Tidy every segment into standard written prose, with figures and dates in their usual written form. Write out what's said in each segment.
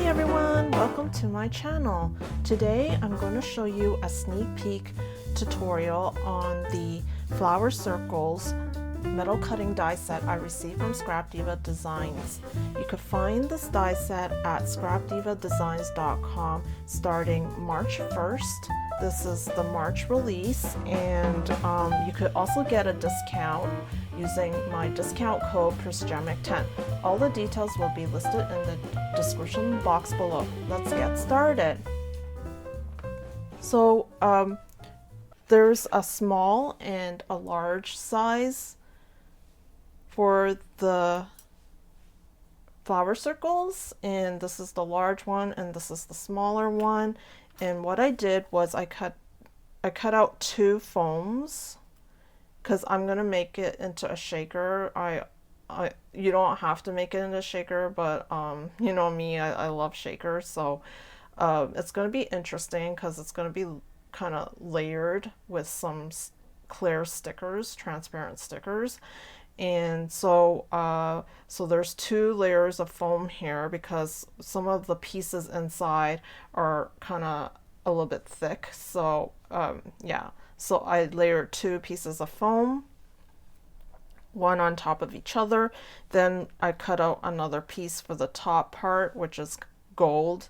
Hi everyone, welcome to my channel. Today I'm going to show you a sneak peek tutorial on the flower circles metal cutting die set I received from scrapdivadesigns. You could find this die set at scrapdivadesigns.com starting March 1st. This is the March release, and you could also get a discount using my discount code PRISGEMIC10. All the details will be listed in the description box below. Let's get started. So there's a small and a large size for the flower circles, and this is the large one and this is the smaller one. And what I did was I cut out two foams because I'm gonna make it into a shaker. You don't have to make it into a shaker, but you know me, I love shakers, so it's gonna be interesting because it's gonna be kind of layered with some clear stickers, transparent stickers. And so there's two layers of foam here because some of the pieces inside are kind of a little bit thick. So yeah, so I layered two pieces of foam, one on top of each other. Then I cut out another piece for the top part, which is gold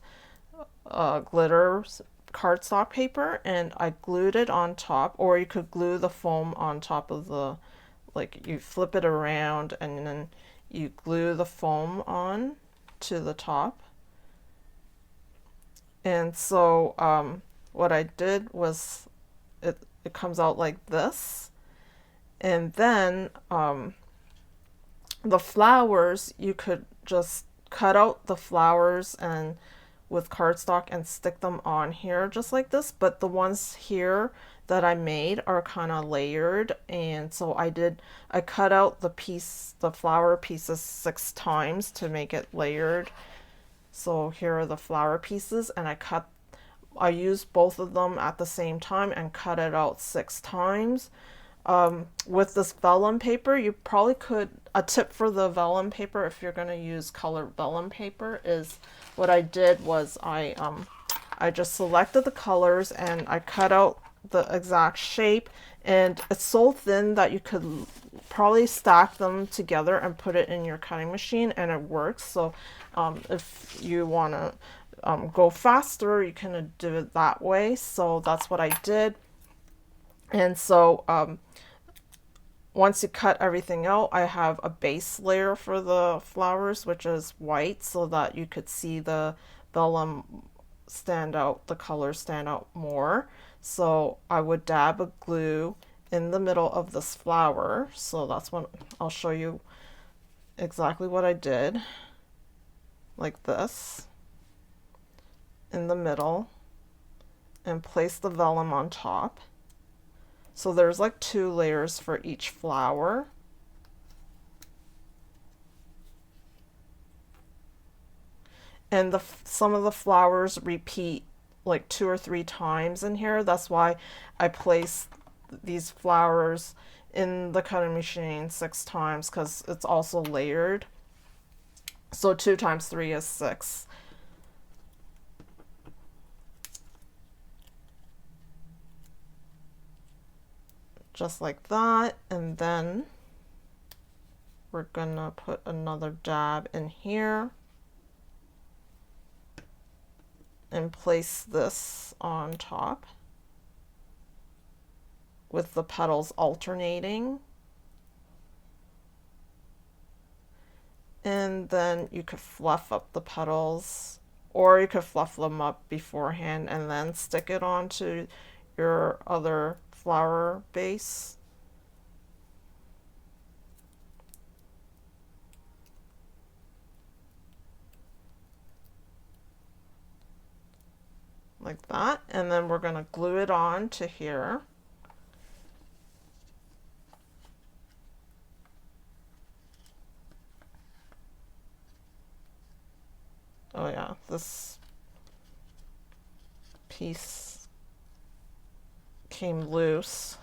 glitter cardstock paper, and I glued it on top, or you could glue the foam on top of the, like you flip it around and then you glue the foam on to the top. And so what I did was it comes out like this. And then the flowers, you could just cut out the flowers and with cardstock and stick them on here just like this, but the ones here that I made are kind of layered, and so I cut out the flower pieces 6 times to make it layered. So here are the flower pieces, and I used both of them at the same time and cut it out 6 times. With this vellum paper, you probably could, a tip for the vellum paper if you're going to use colored vellum paper is, what I did was I just selected the colors and I cut out the exact shape, and it's so thin that you could probably stack them together and put it in your cutting machine and it works. So if you want to go faster, you can do it that way. So that's what I did. And so once you cut everything out, I have a base layer for the flowers, which is white, so that you could see the vellum stand out, the colors stand out more. So I would dab a glue in the middle of this flower. So that's what I'll show you exactly what I did, like this, in the middle, and place the vellum on top. So there's like 2 layers for each flower. And some of the flowers repeat like 2 or 3 times in here. That's why I placed these flowers in the cutting machine 6 times, because it's also layered. So 2 times 3 is 6. Just like that. And then we're gonna put another dab in here and place this on top with the petals alternating. And then you could fluff up the petals, or you could fluff them up beforehand and then stick it onto your other flower base. Like that. And then we're going to glue it on to here. Oh yeah, this piece came loose.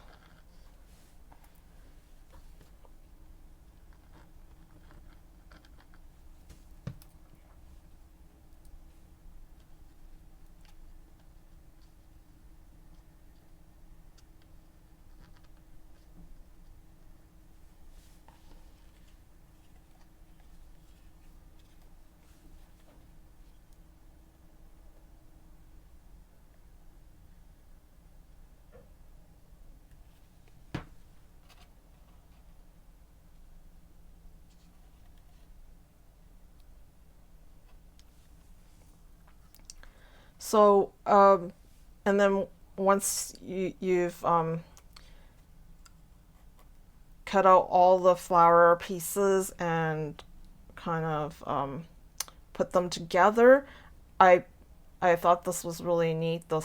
So, and then once you've cut out all the flower pieces and kind of put them together, I I thought this was really neat. The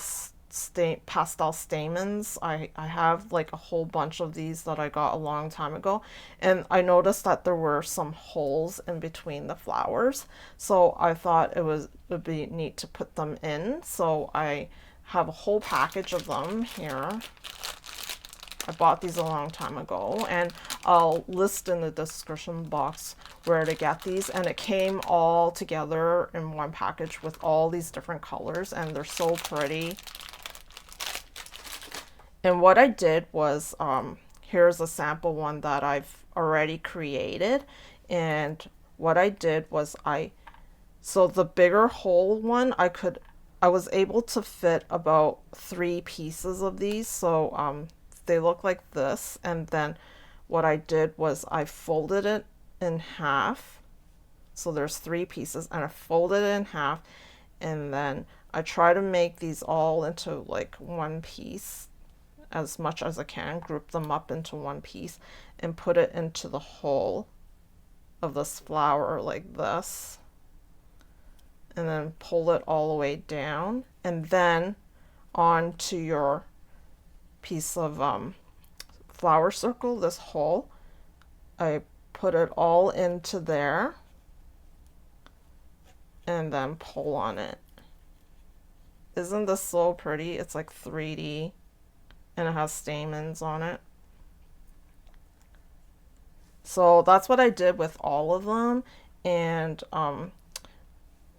pastel stamens. I have like a whole bunch of these that I got a long time ago, and I noticed that there were some holes in between the flowers. So I thought would be neat to put them in. So I have a whole package of them here. I bought these a long time ago, and I'll list in the description box where to get these. And it came all together in one package with all these different colors, and they're so pretty. And what I did was, here's a sample one that I've already created. And what I did was so the bigger hole one, I was able to fit about 3 pieces of these. So they look like this. And then what I did was I folded it in half. So there's 3 pieces, and I folded it in half. And then I try to make these all into like one piece as much as I can, group them up into one piece and put it into the hole of this flower like this, and then pull it all the way down, and then onto your piece of flower circle, this hole, I put it all into there and then pull on it. Isn't this so pretty? It's like 3D. And it has stamens on it. So that's what I did with all of them. And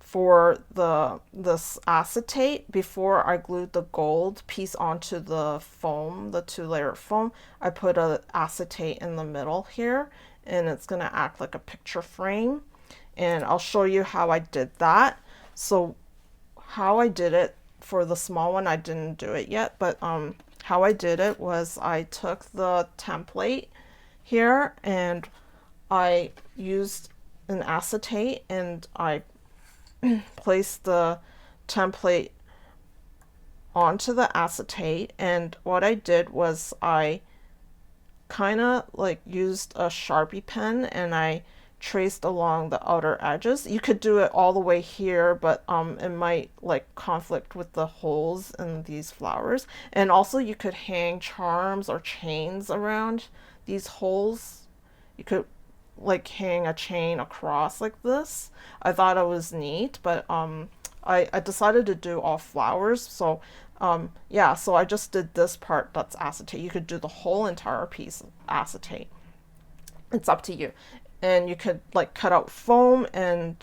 for this acetate, before I glued the gold piece onto the foam, the 2-layer foam, I put a acetate in the middle here, and it's going to act like a picture frame. And I'll show you how I did that. So how I did it for the small one, I didn't do it yet, but how I did it was I took the template here and I used an acetate, and I placed the template onto the acetate. And what I did was I kind of like used a Sharpie pen and I traced along the outer edges. You could do it all the way here, but it might like conflict with the holes in these flowers. And also you could hang charms or chains around these holes. You could like hang a chain across like this. I thought it was neat, but I decided to do all flowers. So yeah, so I just did this part that's acetate. You could do the whole entire piece of acetate. It's up to you. And you could like cut out foam and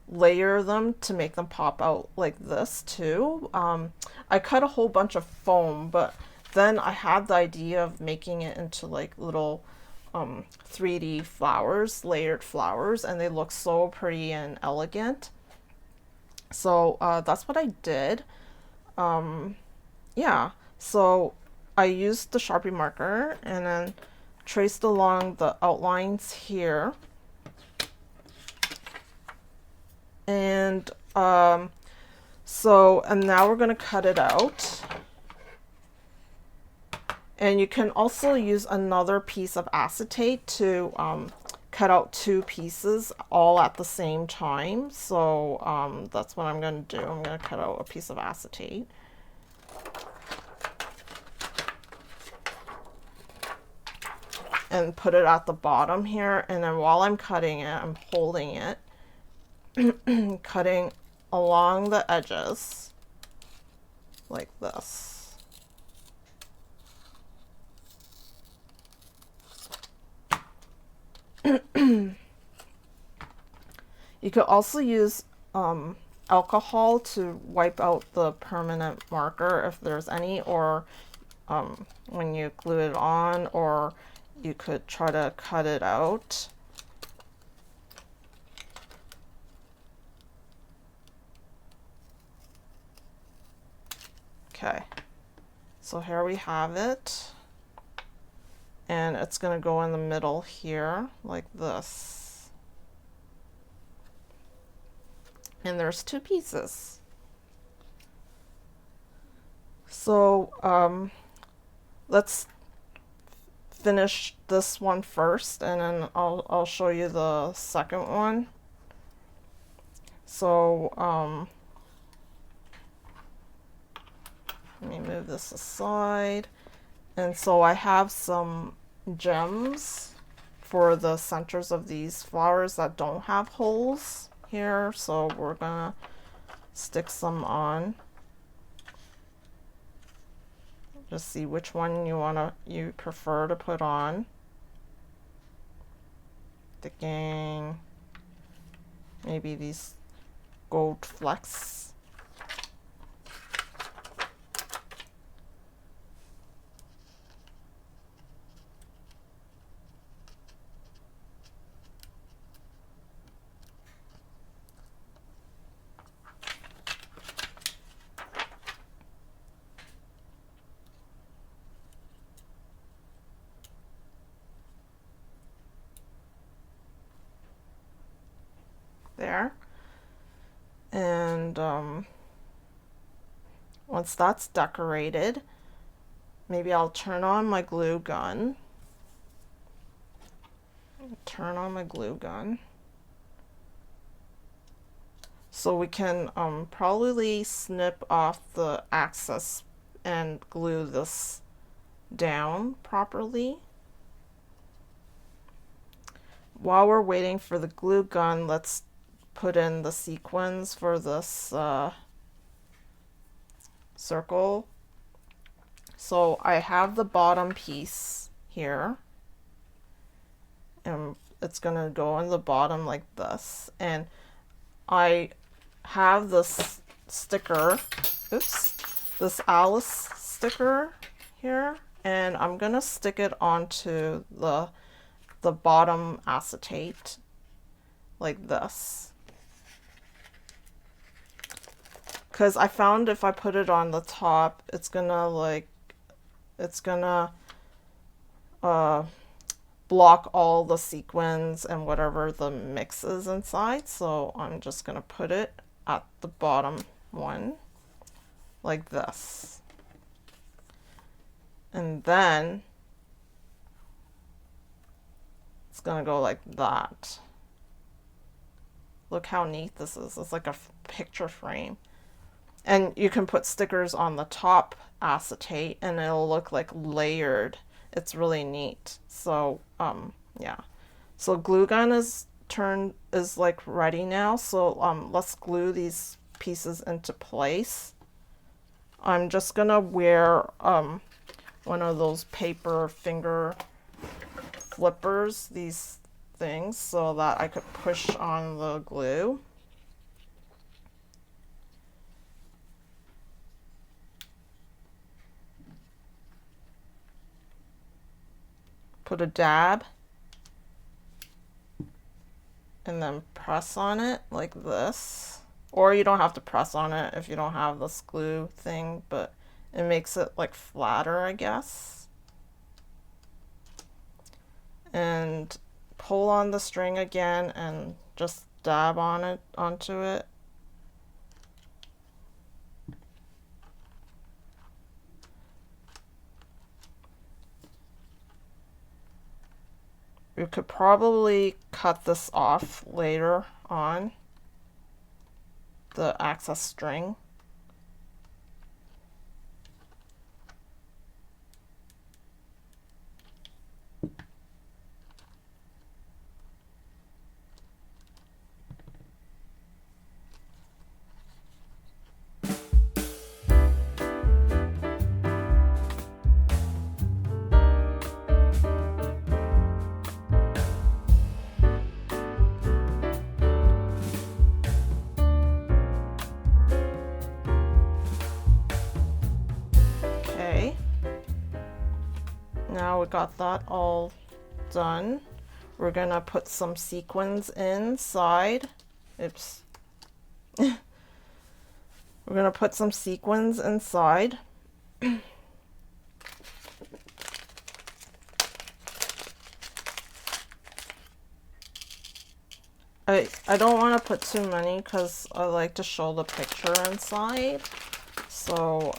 layer them to make them pop out like this too. I cut a whole bunch of foam, but then I had the idea of making it into like little 3D flowers, layered flowers, and they look so pretty and elegant. So that's what I did. Yeah, so I used the Sharpie marker and then traced along the outlines here, and and now we're going to cut it out. And you can also use another piece of acetate to cut out 2 pieces all at the same time. So that's what I'm going to do. I'm going to cut out a piece of acetate. And put it at the bottom here, and then while I'm cutting it, I'm holding it, cutting along the edges like this. You could also use alcohol to wipe out the permanent marker if there's any, or when you glue it on, or you could try to cut it out. Okay, so here we have it, and it's going to go in the middle here like this. And there's 2 pieces. So let's finish this one first, and then I'll show you the second one. So let me move this aside. And so I have some gems for the centers of these flowers that don't have holes here, so we're gonna stick some on. Just see which one you prefer to put on. Sticking maybe these gold flecks. There. And once that's decorated, maybe I'll turn on my glue gun. So we can probably snip off the excess and glue this down properly. While we're waiting for the glue gun, let's put in the sequins for this circle. So I have the bottom piece here, and it's gonna go on the bottom like this, and I have this sticker, this Alice sticker here, and I'm gonna stick it onto the bottom acetate like this, because I found if I put it on the top, it's gonna block all the sequins and whatever the mix is inside. So I'm just gonna put it at the bottom one like this, and then it's gonna go like that. Look how neat this is. It's like a picture frame. And you can put stickers on the top acetate and it'll look like layered. It's really neat. So yeah. So glue gun is like ready now. So let's glue these pieces into place. I'm just gonna wear one of those paper finger flippers, these things, so that I could push on the glue. Put a dab and then press on it like this. Or you don't have to press on it if you don't have this glue thing, but it makes it like flatter, I guess. And pull on the string again and just dab onto it. You could probably cut this off later on, the excess string. Now we got that all done. We're gonna put some sequins inside. Oops. We're gonna put some sequins inside. I don't want to put too many because I like to show the picture inside. So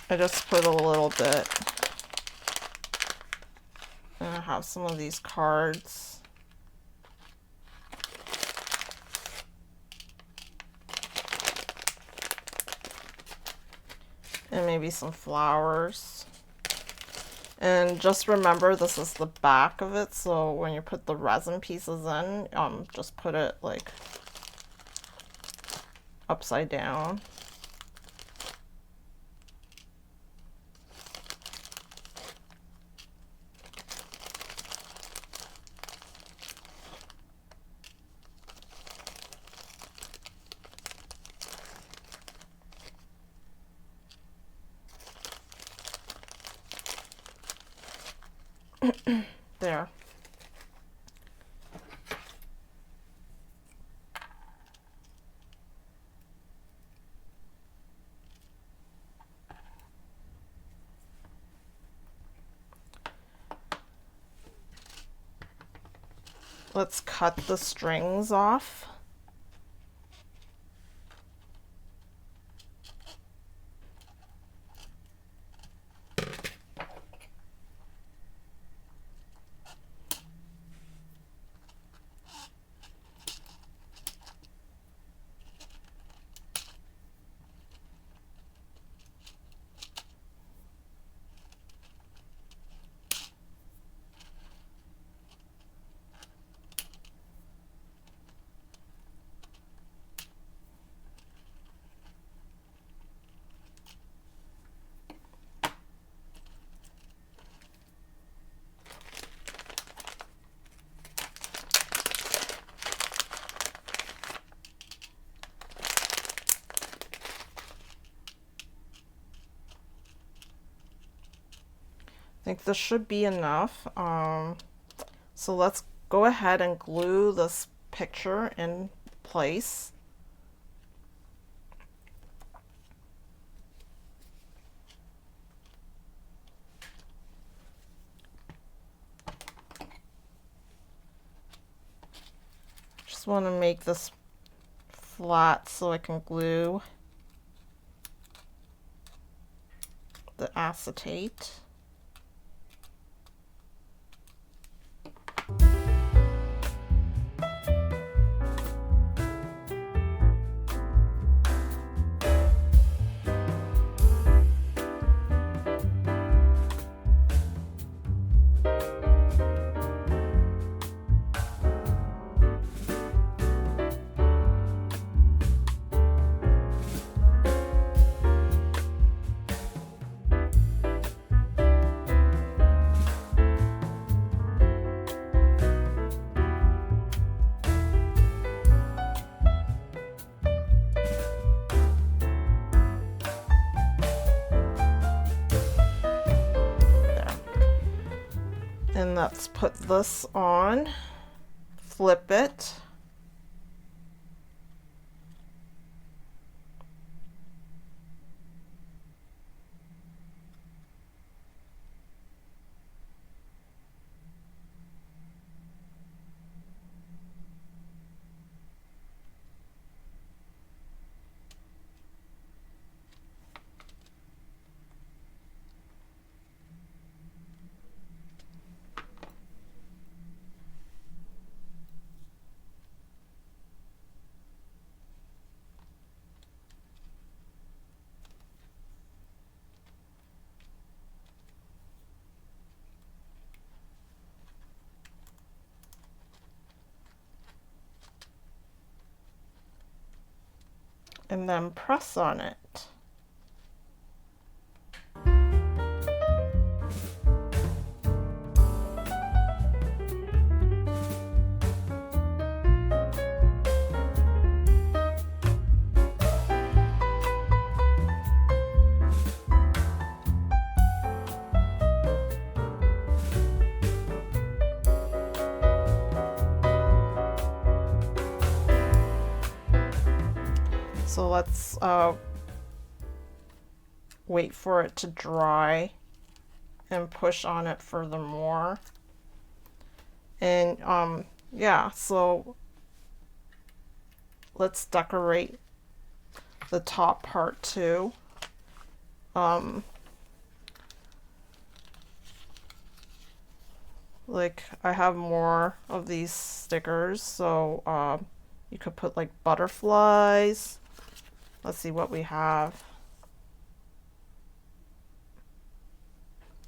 I just put a little bit. And I have some of these cards. And maybe some flowers. And just remember, this is the back of it, so when you put the resin pieces in, just put it like upside down. There. Let's cut the strings off. I think this should be enough. So let's go ahead and glue this picture in place. Just want to make this flat so I can glue the acetate. And let's put this on, flip it. And then press on it. So let's wait for it to dry and push on it furthermore. And yeah, so let's decorate the top part too. Like I have more of these stickers, so you could put like butterflies. Let's see what we have.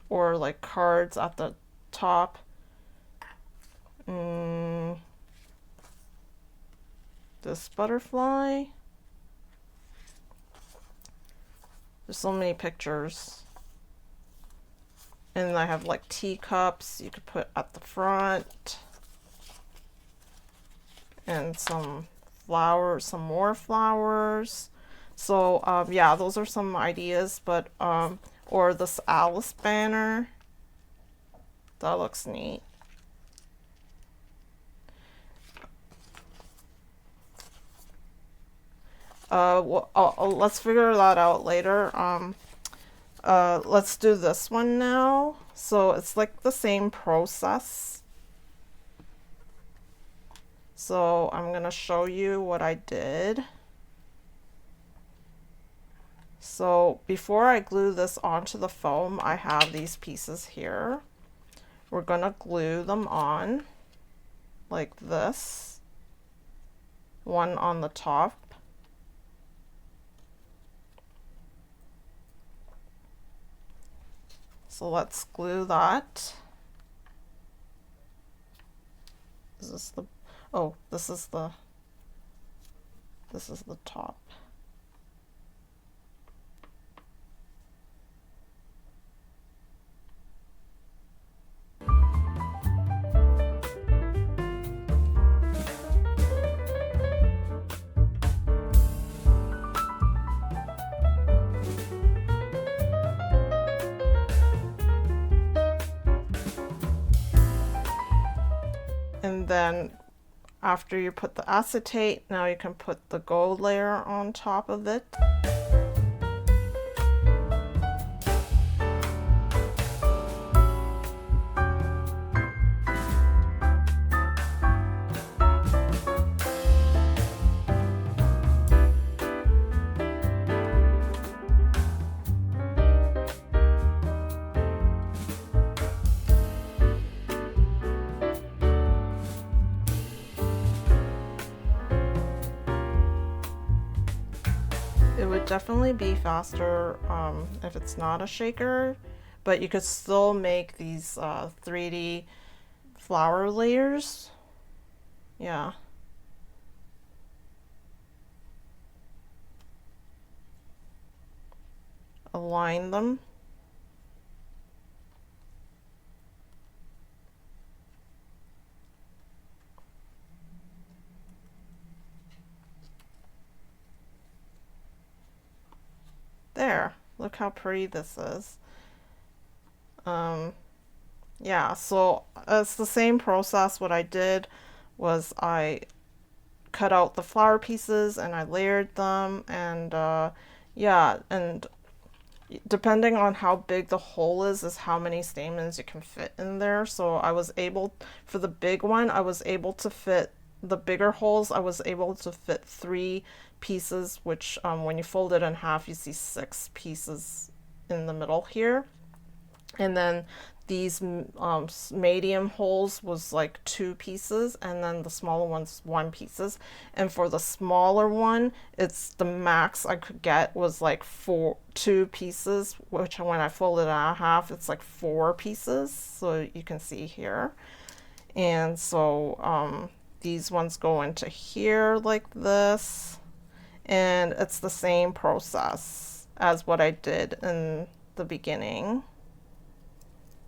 Or like cards at the top. This butterfly. There's so many pictures. And I have like teacups you could put at the front. And some flowers, some more flowers. So yeah, those are some ideas, but or this Alice banner. That looks neat. Well, let's figure that out later. Let's do this one now. So it's like the same process. So I'm gonna show you what I did. So before I glue this onto the foam, I have these pieces here. We're gonna glue them on like this. One on the top. So let's glue that. Is this the, oh, this is the top. And then after you put the acetate, now you can put the gold layer on top of it. It would definitely be faster if it's not a shaker, but you could still make these 3D flower layers. Yeah. Align them. There, look how pretty this is. Yeah, so it's the same process. What I did was I cut out the flower pieces and I layered them, and yeah, and depending on how big the hole is how many stamens you can fit in there. So I was able, for the big one, I was able to fit the bigger holes. I was able to fit 3 pieces, which when you fold it in half, you see 6 pieces in the middle here. And then these medium holes was like 2 pieces, and then the smaller ones 1 pieces. And for the smaller one, it's the max I could get was like 2 pieces, which when I fold it in half, it's like 4 pieces. So you can see here. And so these ones go into here like this, and it's the same process as what I did in the beginning.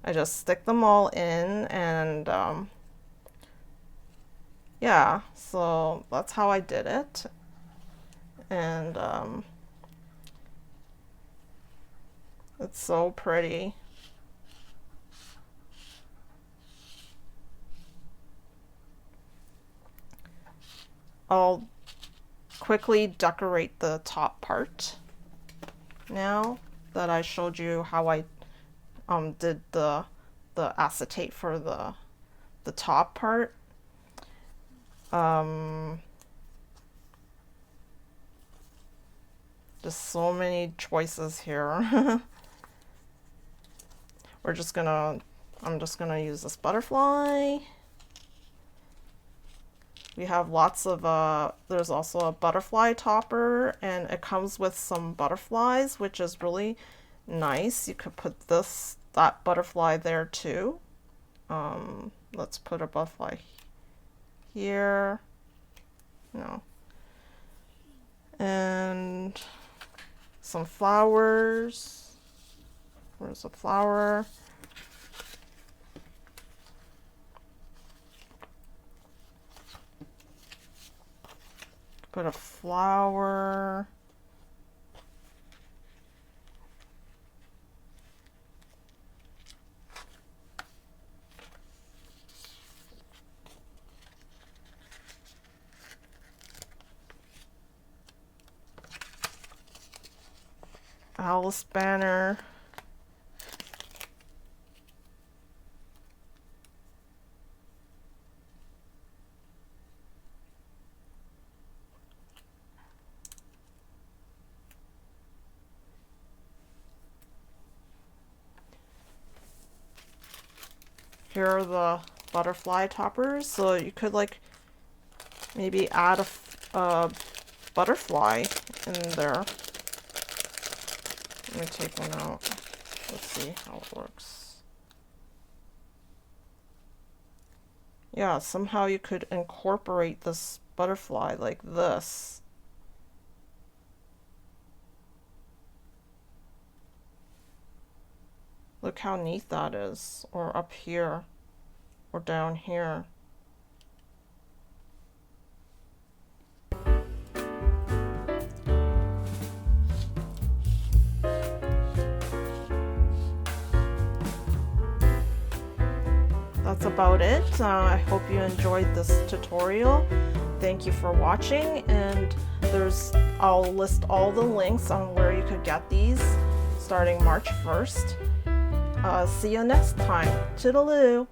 I just stick them all in, and yeah, so that's how I did it. And it's so pretty. I'll quickly decorate the top part now that I showed you how I did the acetate for the top part. Just so many choices here. We're just gonna I'm just gonna use this butterfly. We have lots of, there's also a butterfly topper, and it comes with some butterflies, which is really nice. You could put that butterfly there too. Let's put a butterfly here. No. And some flowers. Where's the flower? Put a flower. Alice banner. Here are the butterfly toppers, so you could like maybe add a butterfly in there. Let me take one out. Let's see how it works. Yeah, somehow you could incorporate this butterfly like this. Look how neat that is. Or up here. Or down here. That's about it. I hope you enjoyed this tutorial. Thank you for watching, and I'll list all the links on where you could get these starting March 1st. See you next time. Toodaloo!